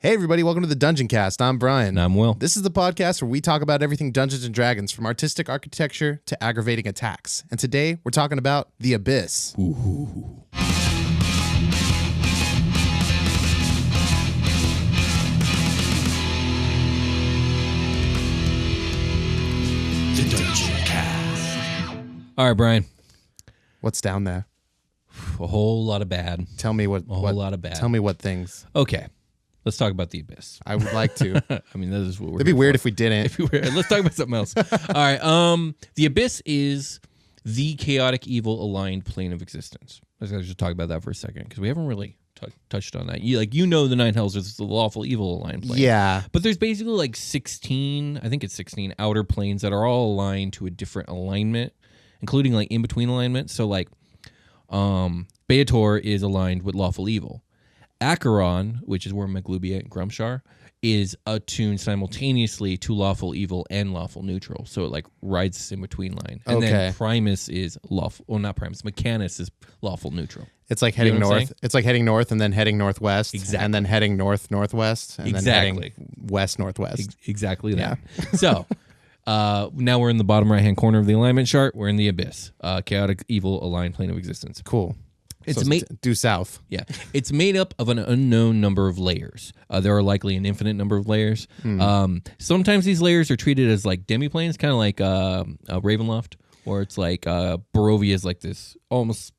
Hey everybody, welcome to the Dungeoncast. I'm Brian. And I'm Will. This is the podcast where we talk about everything Dungeons & Dragons, from artistic architecture to aggravating attacks. And today, we're talking about the Abyss. Ooh. The Dungeoncast. All right, Brian. What's down there? A whole lot of bad. Tell me what. A whole lot of bad. Tell me what things. Okay. Let's talk about the Abyss. I would like to. I mean, that is what we're It'd be weird if we didn't. Let's talk about something else. All right. The Abyss is the chaotic, evil, aligned plane of existence. Let's just talk about that for a second, because we haven't really touched on that. You know the Nine Hells is the lawful, evil aligned plane. Yeah. But there's basically like 16, I think it's 16 outer planes that are all aligned to a different alignment, including like in-between alignment. So like Beator is aligned with lawful evil. Acheron, which is where Maglubia and Grumshar, is attuned simultaneously to lawful evil and lawful neutral. So it like rides this in between line. And then Primus is lawful, well, not Primus, Mechanus is lawful neutral. It's like heading north. It's like heading north and then heading northwest. Exactly. And then heading northwest. And then heading west northwest. Exactly that. Yeah. So now we're in the bottom right-hand corner of the alignment chart. We're in the Abyss. Chaotic, evil, aligned plane of existence. Cool. It's due south. Yeah, it's made up of an unknown number of layers. There are likely an infinite number of layers. Sometimes these layers are treated as like demiplanes, kind of like Ravenloft, or it's like Barovia is like this almost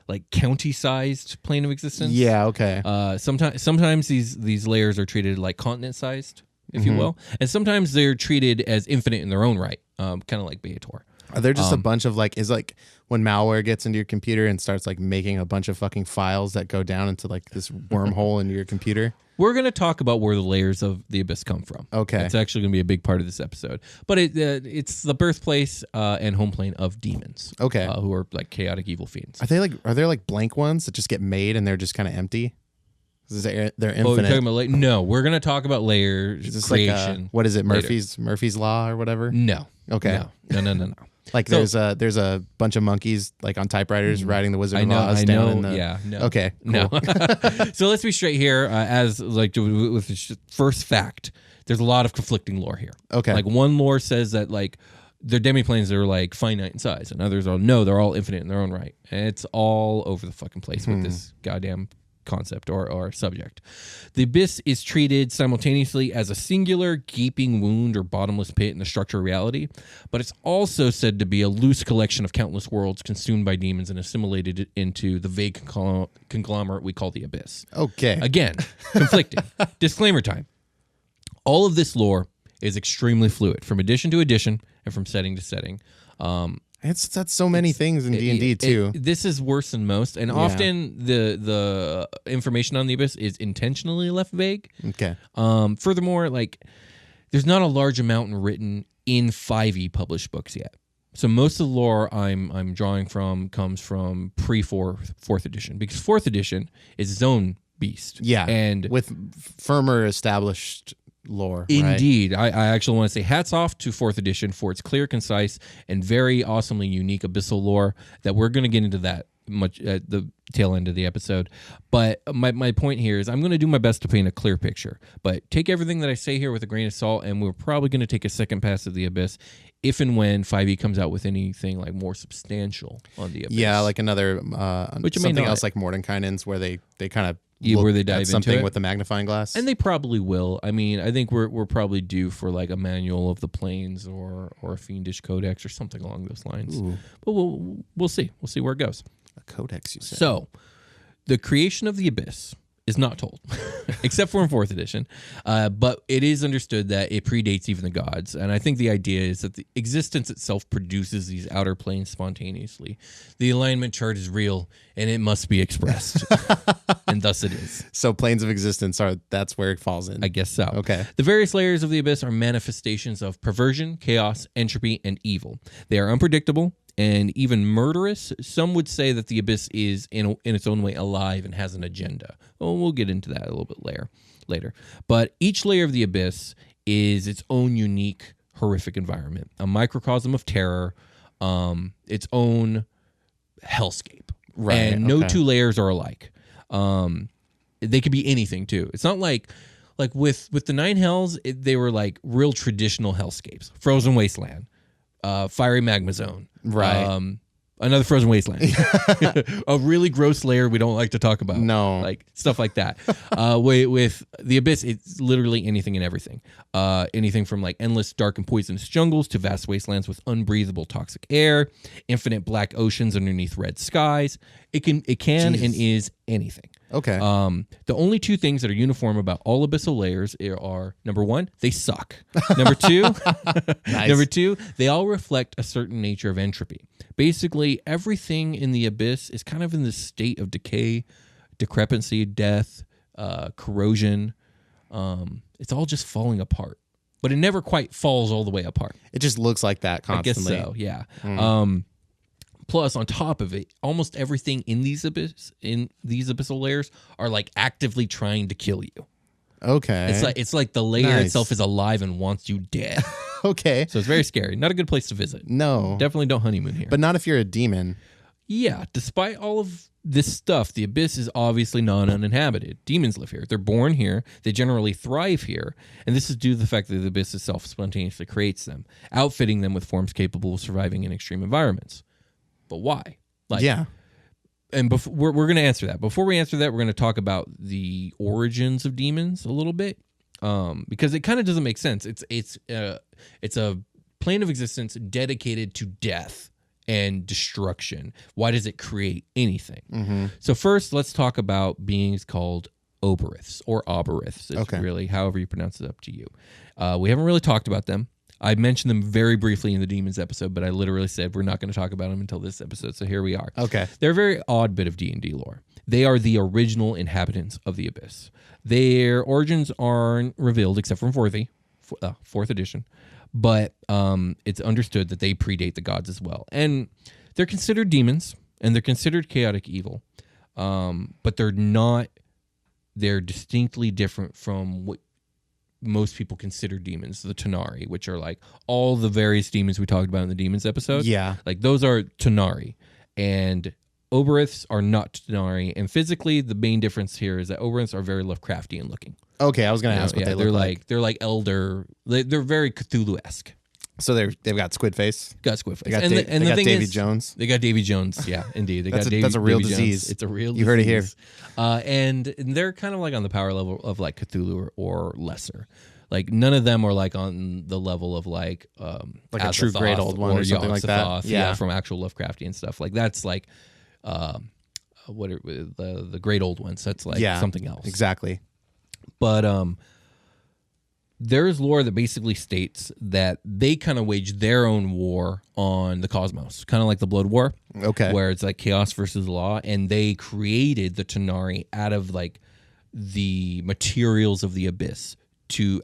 like county-sized plane of existence. Yeah. Okay. Sometimes these layers are treated like continent-sized, if you will, and sometimes they're treated as infinite in their own right, kind of like Beator. Are there just a bunch of is like when malware gets into your computer and starts like making a bunch of fucking files that go down into like this wormhole into your computer? We're going to talk about where the layers of the Abyss come from. Okay. It's actually going to be a big part of this episode. But it's the birthplace and home plane of demons. Okay. Who are like chaotic evil fiends. Are there like blank ones that just get made and they're just kind of empty? They're infinite. Oh, you're talking about no, we're going to talk about layers creation. Like what is it? Murphy's Law or whatever? No. Okay. No. Like there's a bunch of monkies like on typewriters writing the Wizard of Oz down in the... Yeah, no. Okay, cool. No. So let's be straight here. As like with the first fact, there's a lot of conflicting lore here. Okay. Like one lore says that like their demiplanes are like finite in size, and others are no, they're all infinite in their own right. And it's all over the fucking place with this goddamn concept or subject. The Abyss is treated simultaneously as a singular gaping wound or bottomless pit in the structure of reality, but it's also said to be a loose collection of countless worlds consumed by demons and assimilated into the vague conglomerate we call the Abyss. Okay. Again, conflicting. Disclaimer time. All of this lore is extremely fluid, from edition to edition and from setting to setting. That's so many things in D&D too. This is worse than most, and often the information on the Abyss is intentionally left vague. Okay. Furthermore, like there's not a large amount written in 5e published books yet. So most of the lore I'm drawing from comes from pre-4th edition, because 4th edition is its own beast. Yeah, and with firmer established lore. Indeed. Right? I actually want to say hats off to 4th edition for its clear, concise, and very awesomely unique Abyssal lore that we're going to get into that much at the tail end of the episode. But my point here is I'm going to do my best to paint a clear picture. But take everything that I say here with a grain of salt, and we're probably going to take a second pass at the Abyss if and when 5e comes out with anything like more substantial on the Abyss. Yeah, like another something else like Mordenkainen's where they kind of where they dive into something it with the magnifying glass, and they probably will. I mean, I think we're probably due for like a manual of the planes or a fiendish codex or something along those lines. Ooh. But we'll see. We'll see where it goes. A codex, you said. So, the creation of the Abyss is not told, except for in 4th edition. But it is understood that it predates even the gods. And I think the idea is that the existence itself produces these outer planes spontaneously. The alignment chart is real, and it must be expressed. And thus it is. So planes of existence that's where it falls in. I guess so. Okay. The various layers of the Abyss are manifestations of perversion, chaos, entropy, and evil. They are unpredictable and even murderous. Some would say that the Abyss is, in its own way, alive and has an agenda. Well, we'll get into that a little bit later. But each layer of the Abyss is its own unique, horrific environment, a microcosm of terror, its own hellscape. Right. And no two layers are alike. They could be anything, too. It's not like like with the Nine Hells, they were like real traditional hellscapes. Frozen Wasteland, Fiery Magma Zone. Right. Another Frozen Wasteland. A really gross layer we don't like to talk about. No. Like stuff like that. With the Abyss, it's literally anything and everything. Anything from like endless dark and poisonous jungles to vast wastelands with unbreathable toxic air, infinite black oceans underneath red skies. It can and is anything. Okay. The only two things that are uniform about all abyssal layers are, number one, they suck. Number two, Nice. number two, they all reflect a certain nature of entropy. Basically, everything in the abyss is kind of in this state of decay, decrepancy, death, corrosion. It's all just falling apart, but it never quite falls all the way apart. It just looks like that constantly. I guess so, yeah. Plus, on top of it, almost everything in these abyssal layers are like actively trying to kill you. Okay. It's like the layer Nice. itself is alive and wants you dead. Okay. So it's very scary. Not a good place to visit. No. Definitely don't honeymoon here. But not if you're a demon. Yeah, despite all of this stuff, the abyss is obviously non-uninhabited. Demons live here. They're born here. They generally thrive here. And this is due to the fact that the abyss itself spontaneously creates them, outfitting them with forms capable of surviving in extreme environments. But why? Yeah. And we're going to answer that. Before we answer that, we're going to talk about the origins of demons a little bit, because it kind of doesn't make sense. It's a plane of existence dedicated to death and destruction. Why does it create anything? Mm-hmm. So first, let's talk about beings called oberiths or oberiths. It's Okay. really however you pronounce it, up to you. We haven't really talked about them. I mentioned them very briefly in the demons episode, but I literally said we're not going to talk about them until this episode. So here we are. Okay. They're a very odd bit of D&D lore. They are the original inhabitants of the abyss. Their origins aren't revealed except from fourth edition, but it's understood that they predate the gods as well. And they're considered demons, and they're considered chaotic evil, but they're not. They're distinctly different from what most people consider demons, the Tanari, which are like all the various demons we talked about in the demons episode. Yeah. Like those are Tanari, and oberiths are not Tanari. And physically, the main difference here is that oberiths are very Lovecraftian looking. Okay, I was going to ask what they look like. They're like elder. They're very Cthulhu-esque. So they've got squid face. Got squid face. They got, and they the got thing Davy is, Jones. They got Davy Jones. Yeah, indeed. They That's got a- that's a real Davy disease. Jones. It's a real disease. You heard it here. And they're kind of like on the power level of like Cthulhu or lesser. Like none of them are like on the level of like Like a true Azathoth great old one or something like that. Yog-Sothoth, Yeah. from actual Lovecraftian stuff. Like that's like the great old ones. That's like something else. Exactly. But there's lore that basically states that they kind of waged their own war on the cosmos, kind of like the Blood War. Okay. Where it's like chaos versus law, and they created the Tanari out of like the materials of the abyss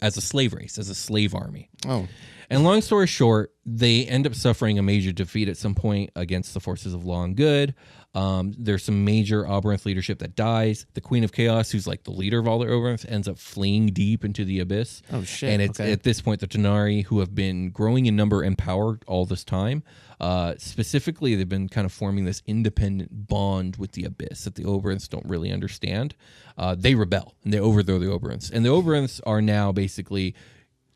as a slave race, as a slave army. Oh. And long story short, they end up suffering a major defeat at some point against the forces of law and good. There's some major Oberonth leadership that dies. The Queen of Chaos, who's like the leader of all the Oberonth, ends up fleeing deep into the abyss. Oh, shit. And it's at this point the Tanari, who have been growing in number and power all this time, specifically they've been kind of forming this independent bond with the abyss that the Oberonths don't really understand. They rebel and they overthrow the Oberonths. And the Oberonths are now basically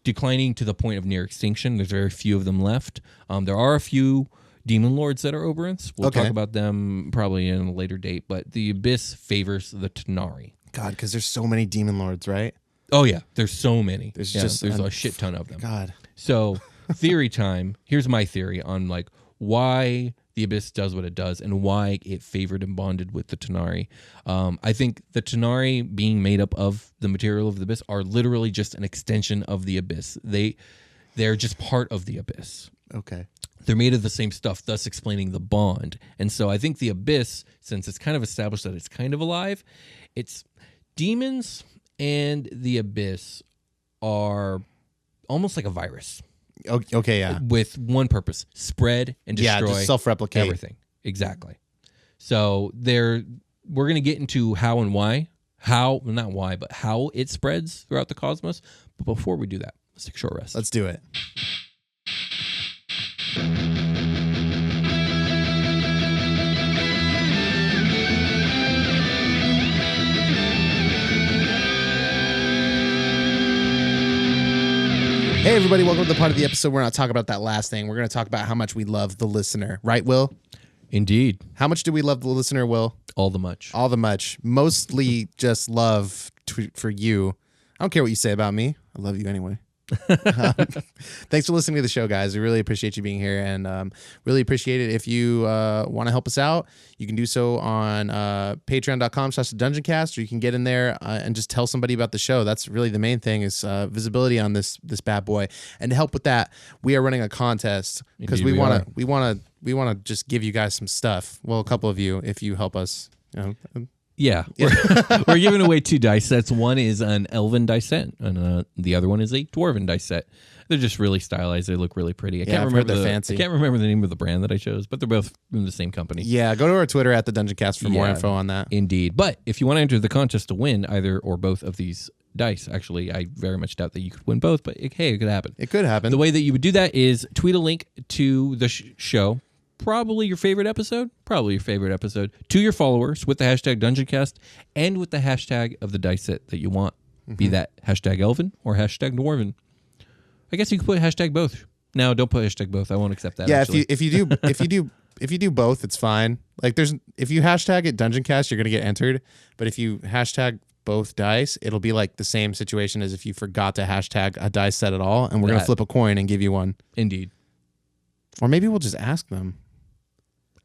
declining to the point of near extinction. There's very few of them left. There are a few demon lords that are Oberonths. We'll talk about them probably in a later date, but the abyss favors the Tanari. God, because there's so many demon lords, right? Oh yeah, there's so many. There's there's a shit ton of them. God. So theory time. Here's my theory on like why the abyss does what it does and why it favored and bonded with the Tanari. I think the Tanari, being made up of the material of the abyss, are literally just an extension of the abyss. They're just part of the abyss. Okay. They're made of the same stuff, thus explaining the bond. And so I think the abyss, since it's kind of established that it's kind of alive, it's demons and the abyss are almost like a virus. Okay, yeah. With one purpose: spread and destroy. Yeah, just self-replicate. Everything. Exactly. So we're going to get into how and why. How, not why, but how it spreads throughout the cosmos. But before we do that, let's take a short rest. Let's do it. Hey, everybody, welcome to the part of the episode. We're not talking about that last thing. We're going to talk about how much we love the listener. Right, Will? Indeed. How much do we love the listener, Will? All the much. All the much. Mostly just love for you. I don't care what you say about me. I love you anyway. Thanks for listening to the show, guys. We really appreciate you being here, and really appreciate it if you want to help us out. You can do so on patreon.com/Dungeoncast, or you can get in there and just tell somebody about the show. That's really the main thing, is visibility on this bad boy. And to help with that, we are running a contest because we want to just give you guys some stuff. Well, a couple of you, if you help us. Yeah. We're giving away 2 dice sets. One is an elven dice set, and the other one is a dwarven dice set. They're just really stylized. They look really pretty. I can't remember fancy. I can't remember the name of the brand that I chose, but they're both from the same company. Yeah, go to our Twitter at the Dungeoncast for more info on that. Indeed. But if you want to enter the contest to win either or both of these dice, actually, I very much doubt that you could win both, but hey, it could happen. It could happen. The way that you would do that is tweet a link to the show, probably your favorite episode, to your followers with the hashtag Dungeoncast and with the hashtag of the dice set that you want. Be that hashtag Elven or hashtag Dwarven. I guess you could put hashtag both. No, don't put hashtag both. I won't accept that. Yeah, actually. if you do both, it's fine. Like if you hashtag it Dungeoncast, you're gonna get entered. But if you hashtag both dice, it'll be like the same situation as if you forgot to hashtag a dice set at all, and we're gonna flip a coin and give you one. Indeed. Or maybe we'll just ask them.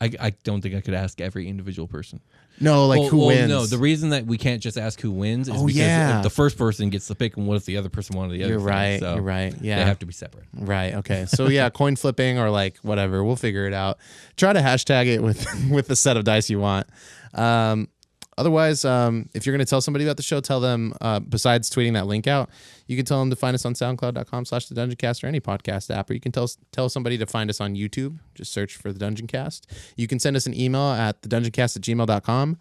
I don't think I could ask every individual person. No, who wins? No, the reason that we can't just ask who wins is because if the first person gets the pick, and what if the other person wanted the other? You're right. So you're right. Yeah, they have to be separate. Right. Okay. So yeah, coin flipping or whatever. We'll figure it out. Try to hashtag it with the set of dice you want. Otherwise, if you're going to tell somebody about the show, tell them, besides tweeting that link out, you can tell them to find us on soundcloud.com/the Dungeoncast or any podcast app, or you can tell somebody to find us on YouTube. Just search for the Dungeoncast. You can send us an email at thedungeoncast@gmail.com.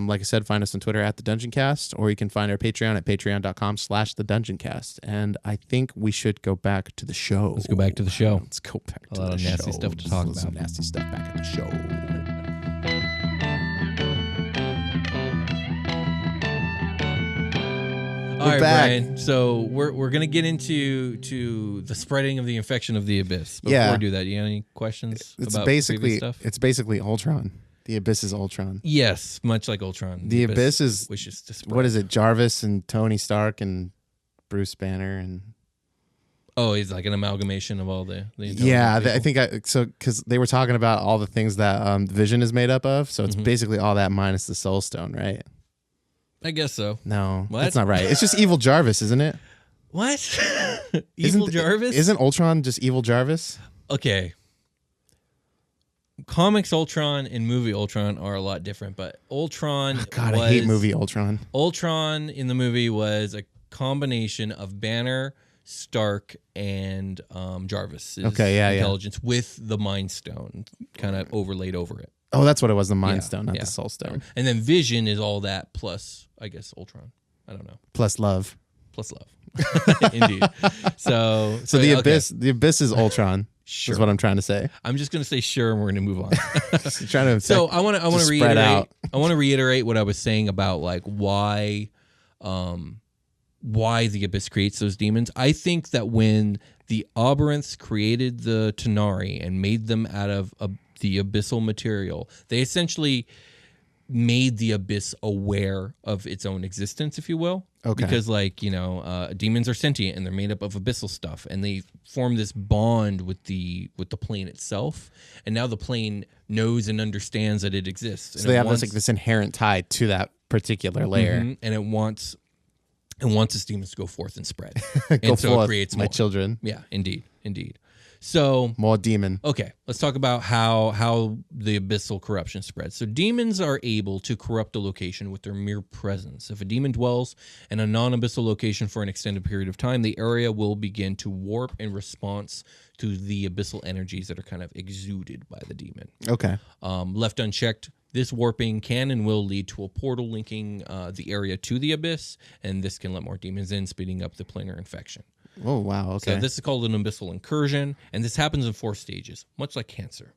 Like I said, find us on Twitter at the Dungeoncast, or you can find our Patreon at patreon.com/the Dungeoncast. And I think we should go back to the show. Let's go back to the show. Let's go back to a lot of nasty stuff to talk about. Some nasty stuff back in the show. All right, Brian. So we're gonna get into the spreading of the infection of the abyss. Before we do that, you have any questions about previous stuff? It's basically Ultron. The abyss is Ultron. Yes, much like Ultron. The abyss is wishes to spread. What is it? Jarvis and Tony Stark and Bruce Banner and. Oh, it's like an amalgamation of all the yeah, I think because they were talking about all the things that Vision is made up of. So it's basically all that minus the Soul Stone, right? I guess so. No, that's not right. It's just evil Jarvis, isn't it? What? Evil Jarvis? Isn't Ultron just evil Jarvis? Okay. Comics Ultron and movie Ultron are a lot different, but Ultron. Oh, God, I hate movie Ultron. Ultron in the movie was a combination of Banner, Stark, and Jarvis' intelligence with the Mind Stone kind of overlaid over it. Oh, that's what it was, the Mind Stone, not the Soul Stone. And then Vision is all that plus, I guess, Ultron. I don't know. Plus love. Indeed. So the abyss is Ultron. Sure. Is what I'm trying to say. I'm just going to say sure, and we're going to move on. I want to reiterate. I want to reiterate what I was saying about why the abyss creates those demons. I think that when the Aberranths created the Tanari and made them out of the abyssal material, they essentially made the abyss aware of its own existence, if you will. Okay. Because demons are sentient and they're made up of abyssal stuff, and they form this bond with the plane itself. And now the plane knows and understands that it exists. So they have this inherent tie to that particular layer, and it wants its demons to go forth and spread. And so it creates my more children. Yeah, indeed. So more demon. Okay, let's talk about how the abyssal corruption spreads. So demons are able to corrupt a location with their mere presence. If a demon dwells in a non-abyssal location for an extended period of time, the area will begin to warp in response to the abyssal energies that are kind of exuded by the demon. Okay. Left unchecked, this warping can and will lead to a portal linking the area to the abyss, and this can let more demons in, speeding up the planar infection. Oh, wow. Okay. So this is called an abyssal incursion, and this happens in 4 stages, much like cancer.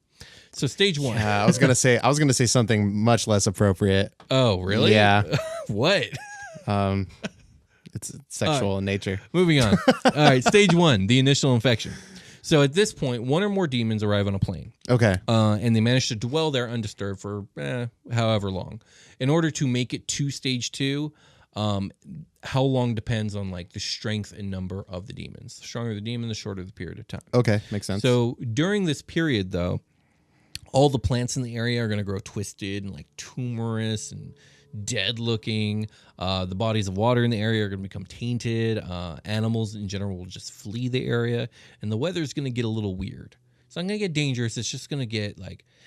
So stage 1. Yeah, I was gonna say something much less appropriate. Oh, really? Yeah. What? It's sexual in nature. Moving on. All right, stage 1, the initial infection. So at this point, one or more demons arrive on a plane. Okay. And they manage to dwell there undisturbed for however long. In order to make it to stage 2, how long depends on like the strength and number of the demons. The stronger the demon, the shorter the period of time. Okay, makes sense. So during this period, though, all the plants in the area are going to grow twisted and like tumorous and dead looking. The bodies of water in the area are going to become tainted. Animals in general will just flee the area, and the weather is going to get a little weird. It's not going to get dangerous. It's just going to get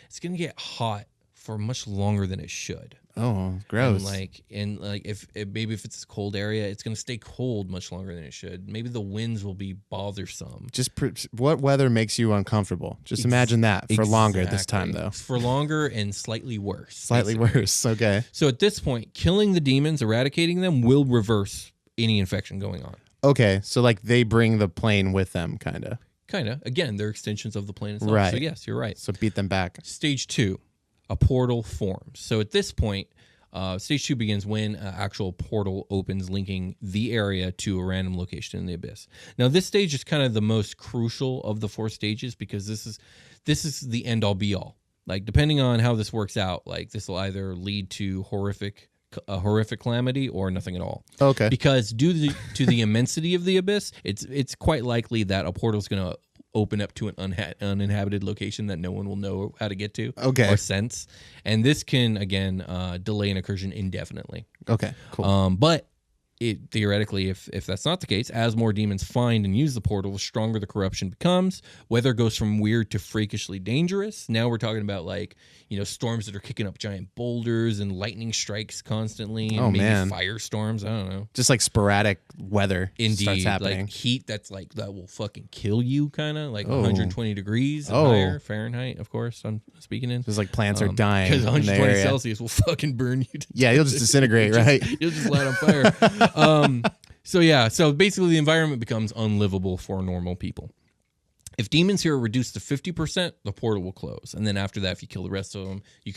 it's going to get hot for much longer than it should. Oh, gross. And if it's a cold area, it's going to stay cold much longer than it should. Maybe the winds will be bothersome. Just what weather makes you uncomfortable? Just imagine that for longer this time, though. For longer and slightly worse. Slightly worse. Okay. So at this point, killing the demons, eradicating them, will reverse any infection going on. Okay. So like they bring the plane with them, kind of. Again, they're extensions of the plane itself. Right. So yes, you're right. So beat them back. Stage 2, a portal forms. So at this point, stage 2 begins when an actual portal opens, linking the area to a random location in the abyss. Now, this stage is kind of the most crucial of the 4 stages because this is the end all be all. Like, depending on how this works out, like this will either lead to a horrific calamity or nothing at all. Okay. Because due to the immensity of the abyss, it's quite likely that a portal is going to open up to an uninhabited location that no one will know how to get to or sense. And this can, again, delay an incursion indefinitely. Okay, cool. But theoretically, if that's not the case, as more demons find and use the portal, the stronger the corruption becomes. Weather goes from weird to freakishly dangerous. Now we're talking about storms that are kicking up giant boulders and lightning strikes constantly, and maybe firestorms. I don't know. Just like sporadic weather starts happening. Like heat that will fucking kill you, kind of like 120 degrees and higher Fahrenheit. Of course, I'm speaking in. Just like plants are dying because 120 Celsius will fucking burn you. Yeah, you'll just disintegrate, right? You'll just light on fire. So basically the environment becomes unlivable for normal people. If demons here are reduced to 50%, the portal will close. And then after that, if you kill the rest of them, you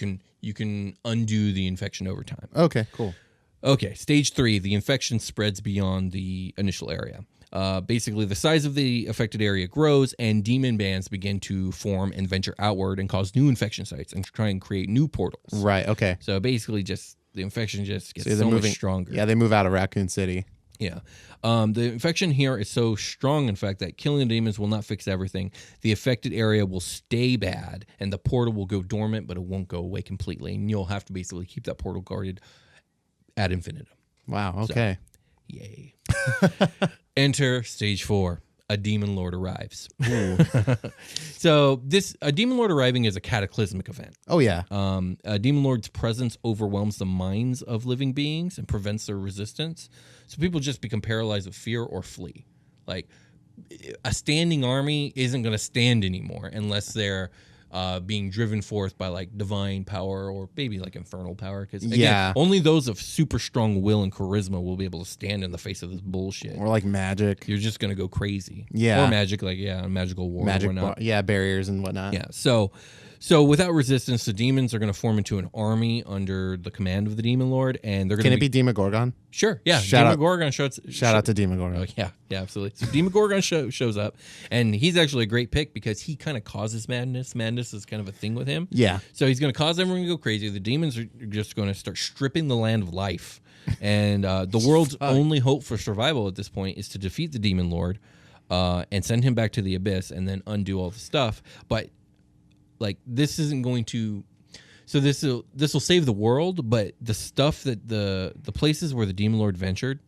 can undo the infection over time. Okay, cool. Okay, stage 3, the infection spreads beyond the initial area. Basically, the size of the affected area grows, and demon bands begin to form and venture outward and cause new infection sites and try and create new portals. Right, okay. So basically the infection just gets so much stronger. Yeah, they move out of Raccoon City. Yeah. The infection here is so strong, in fact, that killing the demons will not fix everything. The affected area will stay bad, and the portal will go dormant, but it won't go away completely. And you'll have to basically keep that portal guarded ad infinitum. Wow, okay. So, yay. Enter stage 4. A demon lord arrives. So a demon lord arriving is a cataclysmic event. Oh, yeah. A demon lord's presence overwhelms the minds of living beings and prevents their resistance. So people just become paralyzed with fear or flee. Like, a standing army isn't going to stand anymore unless they're being driven forth by like divine power or maybe like infernal power. Because only those of super strong will and charisma will be able to stand in the face of this bullshit. Or like magic. You're just gonna go crazy. Yeah. Or magic, magical war. Barriers and whatnot. Yeah. So without resistance, the demons are going to form into an army under the command of the demon lord, and they're going to. Can it be Demogorgon? Sure. Yeah. Demogorgon shows. Shout out to Demogorgon. Oh, yeah. Absolutely. So Demogorgon shows up, and he's actually a great pick because he kind of causes madness. Madness is kind of a thing with him. Yeah. So he's going to cause everyone to go crazy. The demons are just going to start stripping the land of life, and the world's only hope for survival at this point is to defeat the demon lord, and send him back to the abyss, and then undo all the stuff. But like, this isn't going to. So this will save the world, but the stuff that the places where the demon lord ventured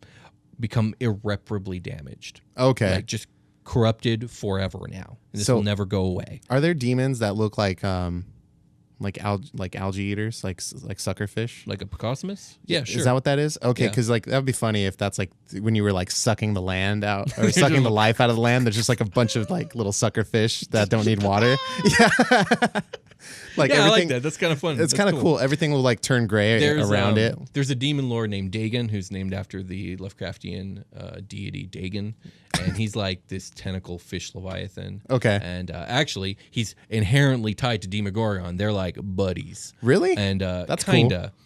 become irreparably damaged. Okay, like just corrupted forever now. This will never go away. Are there demons that look like algae eaters, like suckerfish, like a Picosmus? Yeah, sure. Is that what that is? Okay, because like that would be funny if that's like when you were like sucking the land out or sucking the life out of the land. There's just like a bunch of like little suckerfish that don't need water. Yeah. Like I like that. That's kind of fun. It's kind of cool. Everything will like turn gray around it. There's a demon lord named Dagon who's named after the Lovecraftian deity Dagon, and he's like this tentacle fish leviathan. Okay. And actually, he's inherently tied to Demogorgon. They're like buddies. Really? And that's kinda. Cool.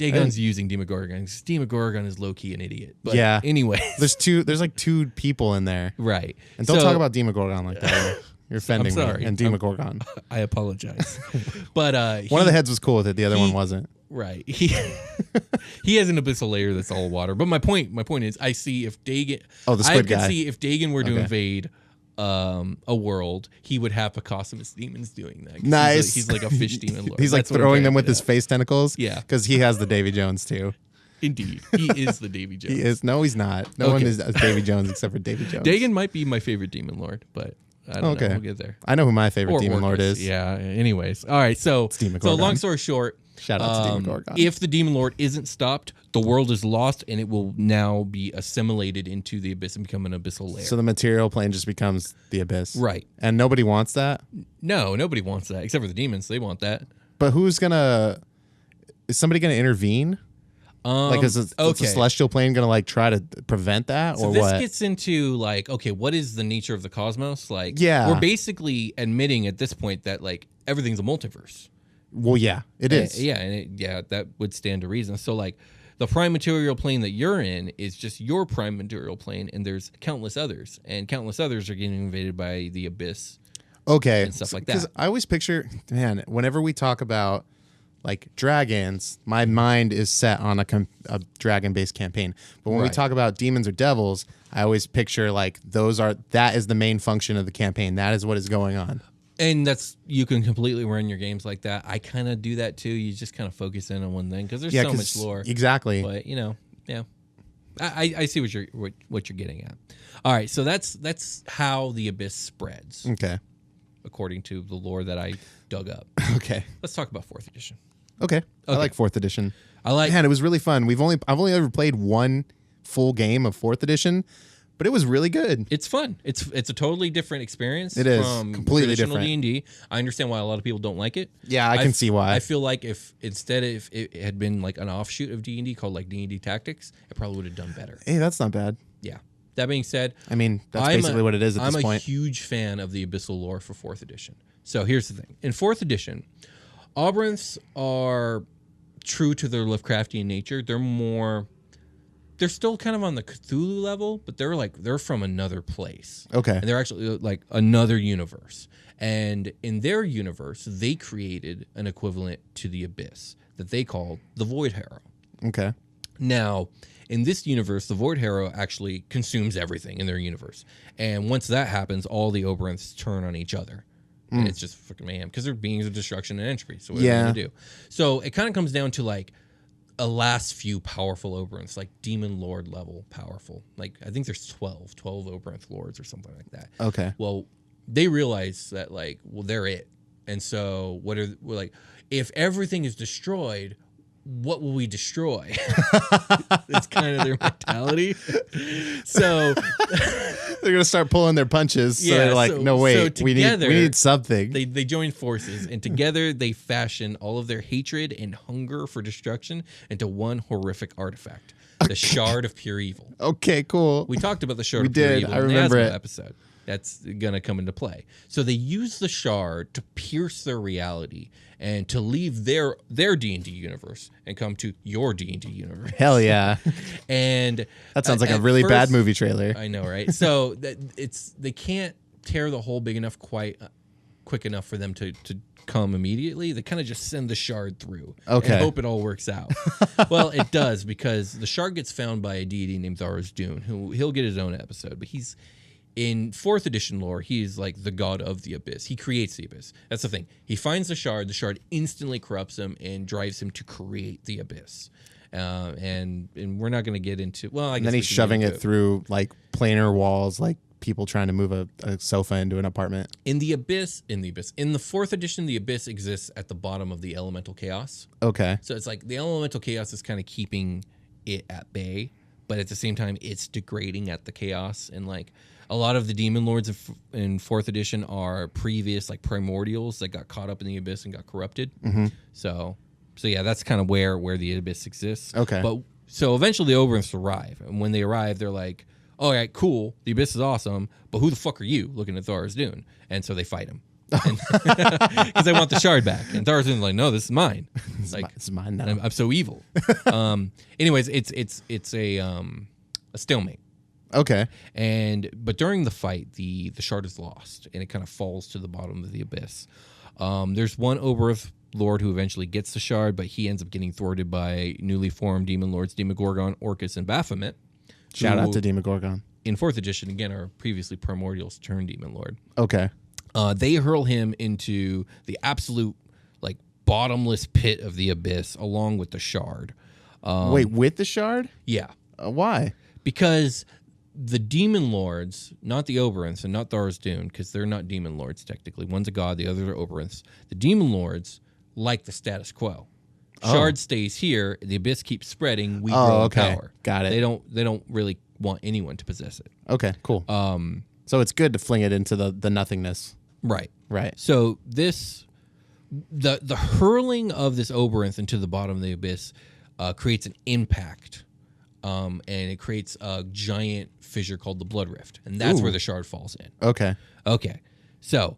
Dagon's using Demogorgon. Demogorgon is low key an idiot. But yeah. Anyway, there's like two people in there, right? And don't talk about Demogorgon like that. You're offending me. And Demogorgon. I apologize. But one of the heads was cool with it. The other one wasn't. Right. He has an abyssal layer that's all water. But my point is, I see if Dagon. Oh, the squid guy. I could see if Dagon were to invade a world, he would have Picossus demons doing that. Nice. He's like a fish demon lord. He's like throwing them with his face tentacles. Yeah. Because he has the Davy Jones too. Indeed. He is the Davy Jones. He is. No, he's not. No one is Davy Jones except for Davy Jones. Dagon might be my favorite demon lord, but I don't know. We'll get there. I know who my favorite demon lord is. Yeah. Anyways. All right. So long story short. Shout out to Demogorgon. If the demon lord isn't stopped, the world is lost, and it will now be assimilated into the abyss and become an abyssal layer. So the material plane just becomes the abyss, right? And nobody wants that. No, nobody wants that except for the demons. They want that. But is somebody gonna intervene? Like is the celestial plane gonna like try to prevent that, or this what? This gets into like, okay, what is the nature of the cosmos? Like, we're basically admitting at this point that like everything's a multiverse. Well, yeah, it is. That would stand to reason. So, like, the prime material plane that you're in is just your prime material plane, and there's countless others, and countless others are getting invaded by the abyss. Okay, and stuff like that. Because I always picture, man, whenever we talk about like dragons, my mind is set on a dragon-based campaign. But when we talk about demons or devils, I always picture like that is the main function of the campaign. That is what is going on. And you can completely run your games like that. I kind of do that too. You just kind of focus in on one thing because there's so much lore. Exactly. But I see what you're getting at. All right, so that's how the abyss spreads. Okay. According to the lore that I dug up. Okay. Let's talk about 4th edition. Okay. I like 4th edition. Man, it was really fun. I've only ever played one full game of 4th edition. But it was really good. It's fun. It's a totally different experience. It is from completely different. D&D. I understand why a lot of people don't like it. Yeah, I can see why. I feel like if it had been like an offshoot of D&D called like D&D Tactics, it probably would have done better. Hey, that's not bad. Yeah. That being said, I mean that's basically what it is at this point. I'm a huge fan of the Abyssal lore for 4th edition. So here's the thing: in 4th edition, Aubrynths are true to their Lovecraftian nature. They're still kind of on the Cthulhu level, but they're from another place. Okay. And they're actually like another universe. And in their universe, they created an equivalent to the Abyss that they called the Void Harrow. Okay. Now, in this universe, the Void Harrow actually consumes everything in their universe. And once that happens, all the Aubrynths turn on each other. And it's just fucking mayhem because they're beings of destruction and entropy. So what are they going to do? So it kind of comes down to like a last few powerful Aubrynths, like Demon Lord level powerful. Like I think there's 12 Aubrynth Lords or something like that. Okay. Well, they realize that they're it. And so we're like, if everything is destroyed, what will we destroy? That's kind of their mentality. So they're gonna start pulling their punches. So they're like, no, wait, we need something. They join forces, and together they fashion all of their hatred and hunger for destruction into one horrific artifact: the Shard of Pure Evil. Okay, cool. We talked about the Shard of Pure Evil I remember in the it. episode. That's gonna come into play. So they use the shard to pierce their reality and to leave their D&D universe and come to your D&D universe. Hell yeah. And that sounds like a really bad movie trailer. I know, right? So they can't tear the hole big enough quick enough for them to come immediately. They kind of just send the shard through and hope it all works out. Well, it does, because the shard gets found by a deity named Tharizdun, who he'll get his own episode, but he's in 4th edition lore, he's like the god of the abyss. He creates the abyss. That's the thing. He finds the shard instantly corrupts him and drives him to create the abyss. And we're not going to get into, well, I guess. And then he's shoving it through like planar walls, like people trying to move a sofa into an apartment. In the 4th edition, the abyss exists at the bottom of the elemental chaos. Okay. So it's like the elemental chaos is kind of keeping it at bay, but at the same time, it's degrading at the chaos. And like a lot of the demon lords in 4th edition are previous like primordials that got caught up in the abyss and got corrupted. Mm-hmm. So yeah, that's kind of where the abyss exists. Okay. But so eventually the Aubrynths arrive, and when they arrive, they're like, "All right, cool, the abyss is awesome, but who the fuck are you?" Looking at Tharizdun, and so they fight him. because I want the shard back. And Thor's like, no, this is mine. Like, It's mine now. I'm so evil. Anyways, it's a stalemate. Okay. But during the fight, the shard is lost, and it kind of falls to the bottom of the abyss. There's one Oberth Lord who eventually gets the shard, but he ends up getting thwarted by newly formed demon lords Demogorgon, Orcus, and Baphomet. Shout out to Demogorgon. In 4th edition, again, are previously Primordials turned demon lord. Okay. They hurl him into the absolute like bottomless pit of the abyss, along with the shard. Wait, with the shard? Yeah, Why? because the demon lords, not the Oberonths and not Thor's Dune, because they're not demon lords technically. One's a god, the other are Oberonths. The demon lords like the status quo. Shard stays here. The abyss keeps spreading. We grow in power. Got it. They don't really want anyone to possess it. Okay, cool. So it's good to fling it into the nothingness. Right. Right. So the hurling of this Oberonth into the bottom of the abyss creates an impact, and it creates a giant fissure called the Blood Rift, and that's where the shard falls in. Okay. Okay. So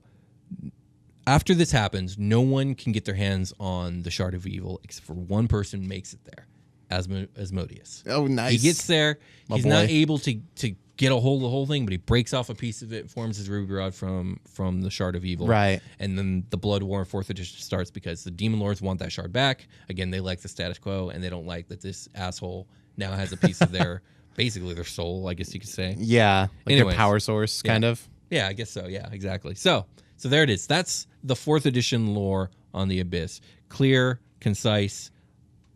after this happens, no one can get their hands on the Shard of Evil except for one person makes it there, Asmodeus. Oh, nice. He gets there. He's boy. not able to get a hold of the whole thing, but he breaks off a piece of it, forms his ruby rod from the Shard of Evil. Right. And then the Blood War in 4th edition starts because the Demon Lords want that shard back. Again, they like the status quo, and they don't like that this asshole now has a piece of their, basically their soul, I guess you could say. Yeah. Like Anyways. a power source, kind of. Yeah, I guess so. Yeah, exactly. So there it is. That's the 4th edition lore on the Abyss. Clear, concise,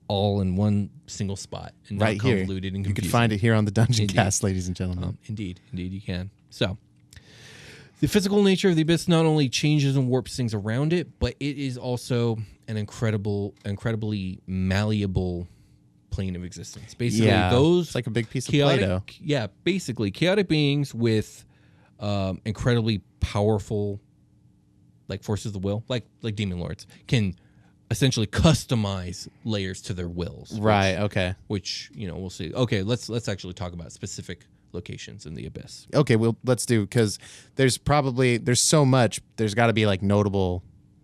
all in one single spot, and not Right here. convoluted and You confusing. can find it here on the Dungeoncast, ladies and gentlemen. Indeed you can. So the physical nature of the Abyss not only changes and warps things around it, but it is also an incredibly malleable plane of existence. Basically, those it's like a big piece of chaotic, Play-Doh. yeah, basically chaotic beings with incredibly powerful, like forces of the will, like demon lords, can essentially customize layers to their wills. Right. Okay. Which we'll see. Okay, let's actually talk about specific locations in the Abyss. Okay. Well, let's do, because there's so much. There's got to be like notable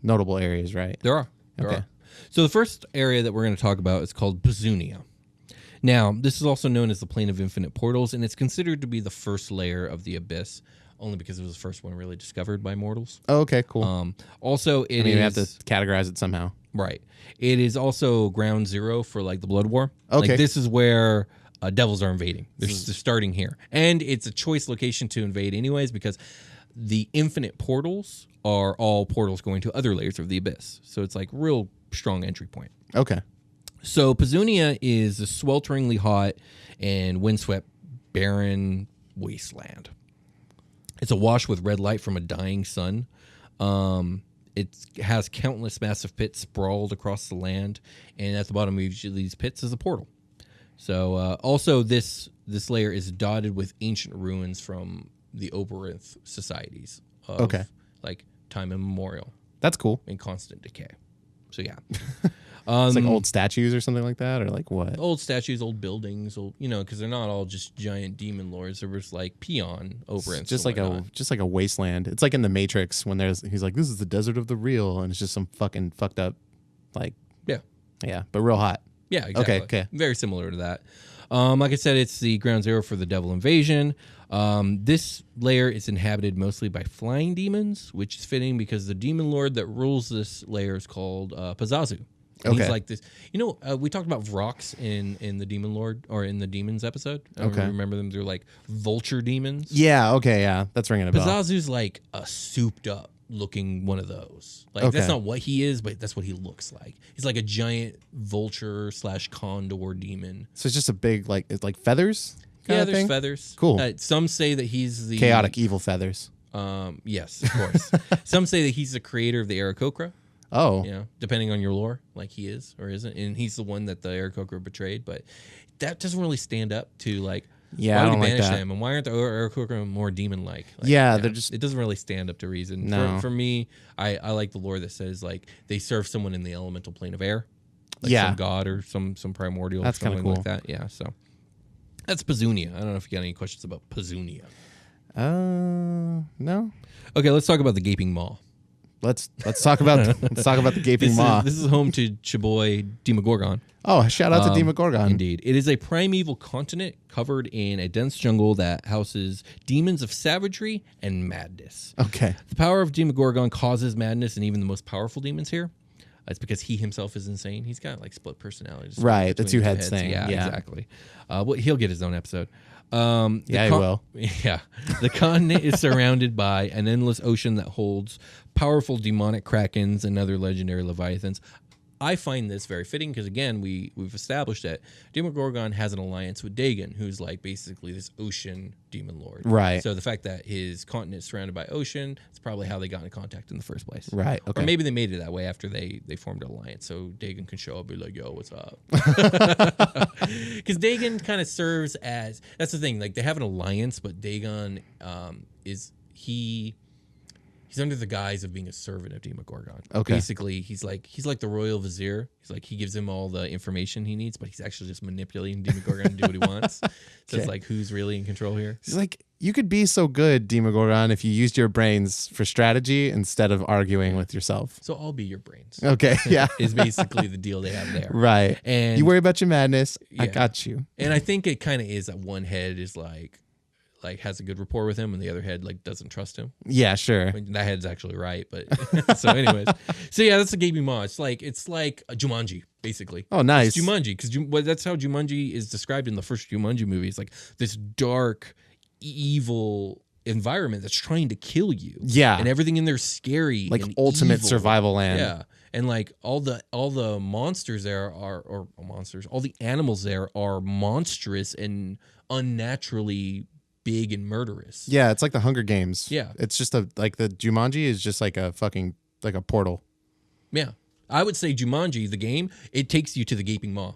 areas, right? There are. So the first area that we're going to talk about is called Pazunia. Now, this is also known as the Plane of Infinite Portals, and it's considered to be the first layer of the Abyss, only because it was the first one really discovered by mortals. Oh, okay, cool. Also, we have to categorize it somehow. Right. It is also ground zero for like the Blood War. Okay. Like, this is where devils are invading. They're starting here. And it's a choice location to invade anyways, because the infinite portals are all portals going to other layers of the Abyss. So it's like real strong entry point. Okay. So Pazunia is a swelteringly hot and windswept, barren wasteland. It's awash with red light from a dying sun. It has countless massive pits sprawled across the land, and at the bottom of each of these pits is a portal. So also this layer is dotted with ancient ruins from the Oberonth societies of like time immemorial. That's cool. In constant decay. So yeah. It's like old statues or something like that, or like what? Old statues, old buildings, because they're not all just giant demon lords. There was like peon Oberonths. Just like a wasteland. It's like in the Matrix when he's like, this is the desert of the real, and it's just some fucking fucked up, like yeah, but real hot. Yeah, exactly. Okay. Very similar to that. Like I said, it's the ground zero for the devil invasion. This layer is inhabited mostly by flying demons, which is fitting because the demon lord that rules this layer is called Pazazu. And he's like this. We talked about Vrox in the Demon Lord, or in the Demons episode. I don't remember them. They're like vulture demons. Yeah, okay, yeah. That's ringing a bell. Pazazu's like a souped up looking one of those. Like, that's not what he is, but that's what he looks like. He's like a giant vulture / condor demon. So it's just a big, like, it's like feathers? Yeah, there's feathers. Cool. Some say that he's the... Chaotic evil feathers. Yes, of course. Some say that he's the creator of the Aarakocra. Oh. Depending on your lore, like he is or isn't. And he's the one that the Aarakocra betrayed. But that doesn't really stand up to, like, why would he banish them? And why aren't the Aarakocra more demon-like? They're just... It doesn't really stand up to reason. No. For me, I like the lore that says, like, they serve someone in the elemental plane of air. Like some god or some primordial. That's kind of cool. Like that. Yeah, so... That's Pazunia. I don't know if you got any questions about Pazunia. No. Okay, let's talk about the Gaping Maw. let's talk about the gaping maw. This is home to Chaboy Demogorgon. Oh, shout out to Demogorgon. Indeed. It is a primeval continent covered in a dense jungle that houses demons of savagery and madness. Okay. The power of Demogorgon causes madness in even the most powerful demons here. It's because he himself is insane. He's got like split personalities. Right, the two heads thing. Yeah, exactly. Well, he'll get his own episode. He will. Yeah. The continent is surrounded by an endless ocean that holds powerful demonic krakens and other legendary leviathans. I find this very fitting because, again, we've established that Demogorgon has an alliance with Dagon, who's like basically this ocean demon lord. Right. So the fact that his continent is surrounded by ocean, it's probably how they got in contact in the first place. Right. Okay. Or maybe they made it that way after they formed an alliance, so Dagon can show up and be like, yo, what's up? Because Dagon kind of serves as, that's the thing, like they have an alliance, but Dagon he's under the guise of being a servant of Demogorgon. Okay. Basically, he's like the royal vizier. He's like, he gives him all the information he needs, but he's actually just manipulating Demogorgon to do what he wants. So it's like, who's really in control here? He's like, you could be so good, Demogorgon, if you used your brains for strategy instead of arguing with yourself. So I'll be your brains. Okay, yeah. Is basically the deal they have there. Right. And you worry about your madness. Yeah. I got you. And I think it kind of is that one head is like has a good rapport with him, and the other head like doesn't trust him. Yeah, sure. I mean, that head's actually right, but so anyways, so yeah, that's the gaping maw. It's like a Jumanji, basically. Oh, nice. It's Jumanji, because that's how Jumanji is described in the first Jumanji movie. It's like this dark, evil environment that's trying to kill you. Yeah, and everything in there's scary, like and ultimate evil. survival land. Yeah. And like all the monsters there are monsters. All the animals there are monstrous and unnaturally big and murderous. Yeah, it's like the Hunger Games. Yeah. It's just the Jumanji is just like a fucking, like a portal. Yeah. I would say Jumanji, the game, it takes you to the gaping maw.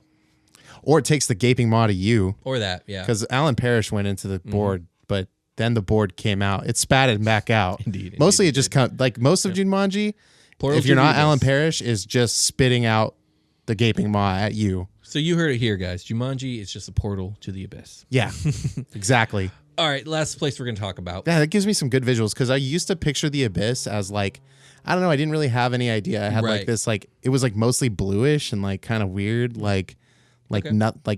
Or it takes the gaping maw to you. Or that, yeah. Because Alan Parrish went into the board, but then the board came out. It spatted back out. Indeed. Mostly it just like most of Jumanji, Portal if you're to not the Alan abyss. Parrish, is just spitting out the gaping maw at you. So you heard it here, guys. Jumanji is just a portal to the abyss. Yeah, exactly. All right, last place we're going to talk about. Yeah, that gives me some good visuals because I used to picture the abyss as like, I don't know, I didn't really have any idea. I had like this, like, it was like mostly bluish and like kind of weird, like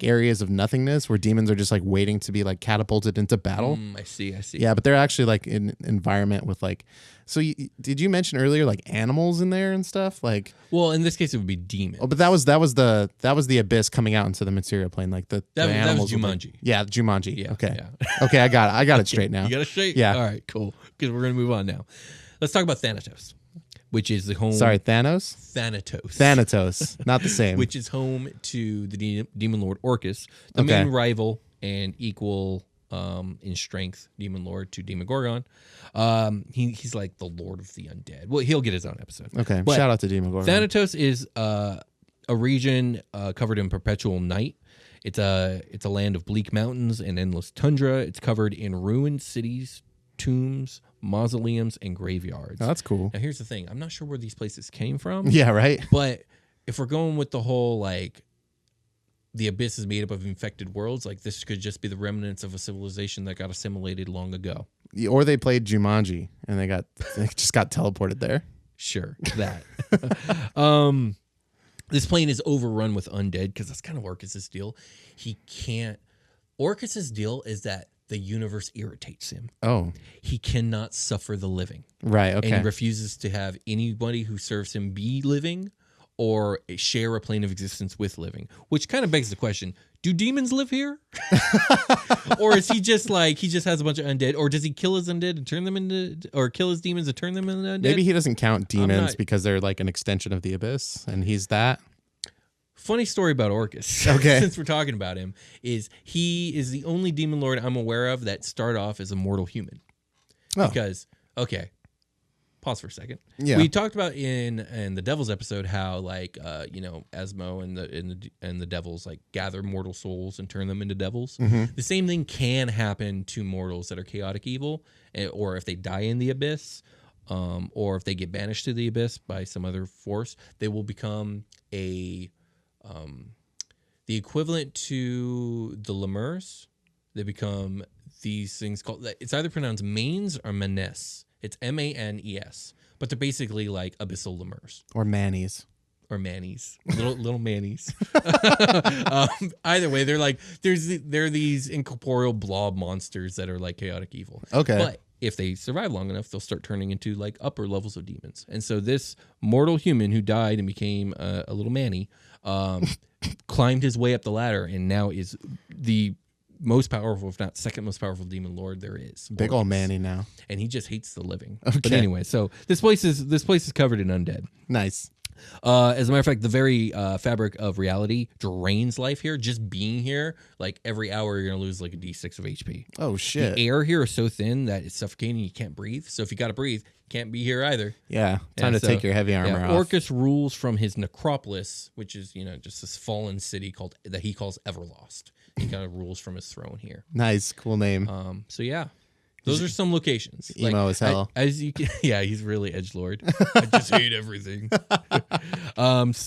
areas of nothingness where demons are just like waiting to be like catapulted into battle. I see. Yeah, but they're actually like in an environment with like, so did you mention earlier like animals in there and stuff? Like, well, in this case, it would be demons. oh, but that was the abyss coming out into the material plane, like the animals. That was Jumanji. Yeah, Jumanji. Yeah, okay. yeah. Okay, I got it straight now. You got it straight? Yeah. All right, cool. Because we're going to move on now. Let's talk about Thanatos, which is the home. Sorry, Thanatos, not the same. Which is home to the demon lord Orcus, the main rival and equal in strength demon lord to Demogorgon. He's like the lord of the undead. Well, he'll get his own episode. Okay, but shout out to Demogorgon. Thanatos is a region covered in perpetual night. It's a land of bleak mountains and endless tundra. It's covered in ruined cities, tombs, mausoleums, and graveyards. Oh, that's cool. Now, here's the thing. I'm not sure where these places came from. Yeah, right. But if we're going with the whole, like, the abyss is made up of infected worlds, like, this could just be the remnants of a civilization that got assimilated long ago. Or they played Jumanji and they just got teleported there. Sure, that. This plane is overrun with undead because that's kind of Orcus's deal. Orcus's deal is that the universe irritates him. Oh. He cannot suffer the living. Right, okay. And he refuses to have anybody who serves him be living or share a plane of existence with living, which kind of begs the question, do demons live here? Or is he just like, he just has a bunch of undead, or does he kill his undead and turn them into, or kill his demons and turn them into undead? Maybe he doesn't count demons because they're like an extension of the abyss and he's that. Funny story about Orcus, okay. Since we're talking about him, is he is the only demon lord I'm aware of that started off as a mortal human. Oh. Because, okay, pause for a second. Yeah. We talked about in the Devils episode how like Asmo and the devils like gather mortal souls and turn them into devils. Mm-hmm. The same thing can happen to mortals that are chaotic evil, or if they die in the abyss, or if they get banished to the abyss by some other force, they will become the equivalent to the lemurs. They become these things called, it's either pronounced manes or manes. It's Manes, but they're basically like abyssal lemurs. Or Mannies. Or Mannies, little Mannies. Either way, they're like they're these incorporeal blob monsters that are like chaotic evil. Okay. But if they survive long enough, they'll start turning into like upper levels of demons. And so this mortal human who died and became a little Manny climbed his way up the ladder and now is the most powerful, if not second most powerful demon lord there is. Big old Manny now. And he just hates the living. Okay. But anyway, so this place is covered in undead. Nice. As a matter of fact, the very fabric of reality drains life here. Just being here, like every hour, you're gonna lose like a D6 of HP. Oh shit! The air here is so thin that it's suffocating. You can't breathe. So if you gotta breathe, can't be here either. Yeah, time to take your heavy armor off. Orcus rules from his necropolis, which is just this fallen city that he calls Everlost. He kind of rules from his throne here. Nice, cool name. So yeah. Those are some locations. Emo as hell. As you can, yeah, he's really edgelord. I just hate everything. As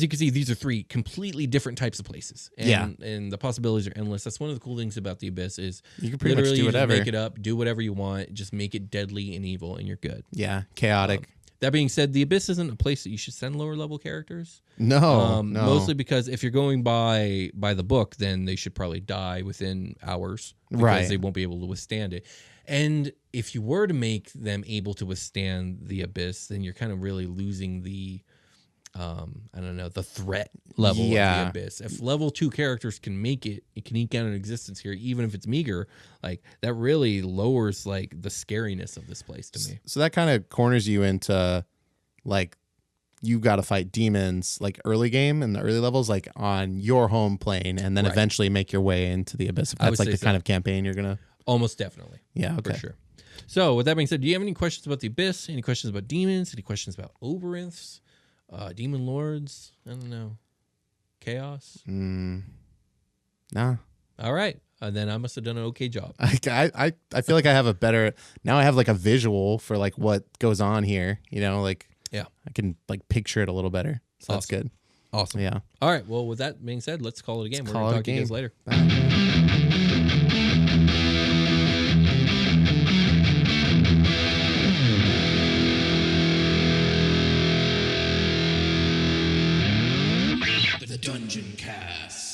you can see, these are 3 completely different types of places. And the possibilities are endless. That's one of the cool things about the Abyss is you can pretty much do whatever. Just make it up, do whatever you want, just make it deadly and evil, and you're good. Yeah, chaotic. That being said, the Abyss isn't a place that you should send lower level characters. No, mostly because if you're going by the book, then they should probably die within hours because right. they won't be able to withstand it. And if you were to make them able to withstand the Abyss, then you're kind of really losing the the threat level of the Abyss. If level 2 characters can make it can eke out an existence here, even if it's meager, like that really lowers like the scariness of this place to me. So that kind of corners you into like you got to fight demons like early game in the early levels, like on your home plane, and then eventually make your way into the Abyss. If that's like the kind of campaign you're gonna. Almost definitely. Yeah. Okay. For sure. So with that being said, do you have any questions about the Abyss? Any questions about demons? Any questions about Oberynths? Demon lords? I don't know. Chaos? Nah. All right. Then I must have done an okay job. I feel like I have a better now. I have like a visual for like what goes on here. Like I can like picture it a little better. So that's good. Awesome. Yeah. All right. Well, with that being said, let's call it a game. We're going to talk to you guys later. The Dungeoncast.